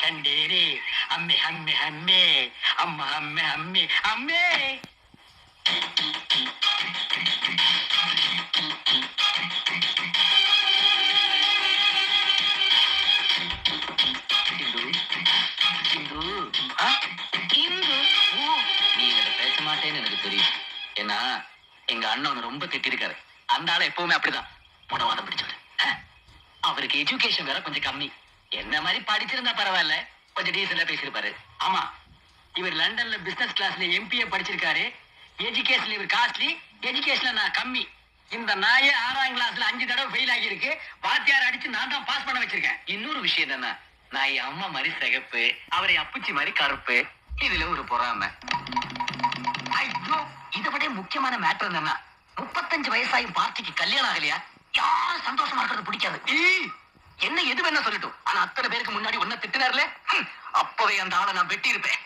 கண்டேரே அம்மே அம்மே அம்மே அம்மா அம்மே அம்மே அம்மே. பேச மாட்டேன்னு எனக்கு தெரியும். ஏன்னா எங்க அண்ணன் ரொம்ப திட்டிருக்காரு. அந்த ஆளை எப்பவுமே அப்படிதான் முடவாதம் பிடிச்சது. அவருக்கு எஜுகேஷன் வேற கொஞ்சம் கம்மி. என்ன மாதிரி படிச்சிருந்தா பரவாயில்ல, கொஞ்சம் டீசெண்டா பேசியிருப்பாரு. ஆமா, இவர் லண்டன்ல பிசினஸ் கிளாஸ்ல எம்பிஏ படிச்சிருக்காரு. எஜுகேஷன்ல இவர் காஸ்ட்லி, எஜுகேஷன்ல நான் கம்மி. இந்த நாயே 6ஆம் கிளாஸ்ல 5 தடவை ஃபெயில் ஆகியிருக்கு. வாத்தியார் அடிச்சு நான் தான் பாஸ் பண்ண வச்சிருக்கேன். இன்னொரு விஷயம் என்னன்னா, நான் என் அம்மா மாதிரி சிகப்பு, அவரை அப்புச்சி மாதிரி கருப்பு. இதுல ஒரு பொறாமை. ஐயோ, இதை விட முக்கியமான மேட்டர் என்னன்னா, 35 வயசாயும் பார்ட்டிக்கு கல்யாணம் ஆகலையா? யாரும் சந்தோஷமா இருக்கிறது பிடிக்காது. என்ன எது வேணா சொல்லட்டும், ஆனா அத்தனை பேருக்கு முன்னாடி ஒன்ன திட்டினார்ல, அப்பவே அந்த ஆளை நான் வெட்டி இருப்பேன்.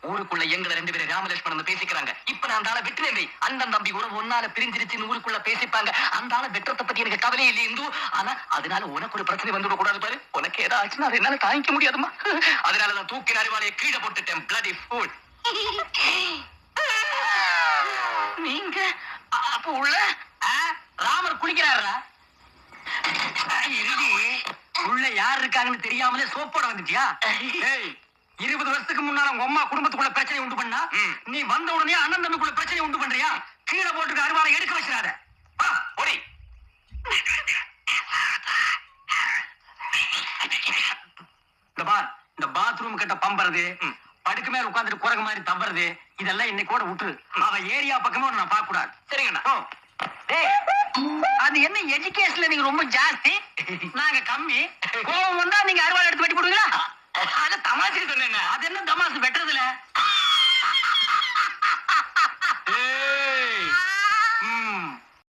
ஊருக்குள்ள எங்களை 2 பேரும் ராமலட்சுமணன் பேசிக்கிறாங்க. இப்ப நான் அந்த ஆளை வெட்டுறேன். அண்ணன் தம்பி உறவு ஒன்னால பிரிஞ்சிருச்சுன்னு ஊருக்குள்ள பேசிப்பாங்க. அந்த ஆளை வெட்டுறத பத்தி எனக்கு கவலையே இல்லை இந்து. ஆனா அதனால உனக்கு ஒரு பிரச்சனை வந்துவிட கூடாது பாரு. உனக்கு ஏதாச்சுன்னா அதை என்னால தாங்கிக்க முடியாதுமா. அதனாலதான் தூக்கின அறிவாளைய கீழே போட்டுட்டேன். bloody fool. நீங்க அப்ப உள்ள ராமர் குளிக்கிறாரா? இறுதி உள்ள யார் இருக்காங்கன்னு தெரியாமலே சோப்போட வந்துட்டியா? 20 வருஷத்துக்கு முன்னால உங்க அம்மா குடும்பத்துக்குள்ள பிரச்சனை உண்டு பண்ணா, நீ வந்த உடனே அண்ணன் தம்பிக்குள்ள பிரச்சனை உண்டு பண்றியா? கீழே போட்டுக்க அருவாளை எடுக்க வச்சிடாத. இந்த பாத்ரூம் கிட்ட பம்பறது, படுக்கு மேல உட்கார்ந்துட்டு குரங்கு மாதிரி தவறது, இதெல்லாம் இன்னைக்கு கூட விட்டுரு. அவ ஏரியா பக்கமே நான் பார்க்க கூடாது. சரிங்கண்ணா. அது என்ன எஜுகேஷன்ல நீங்க ரொம்ப ஜாஸ்தி, நாங்க கம்மி. கோவம் வந்தா நீங்க அருவாள் எடுத்து வெட்டி போடுவீங்களா? அத தமாசுக்கு சொன்னேங்க. அது என்ன தமாசு வெட்டுறதுல?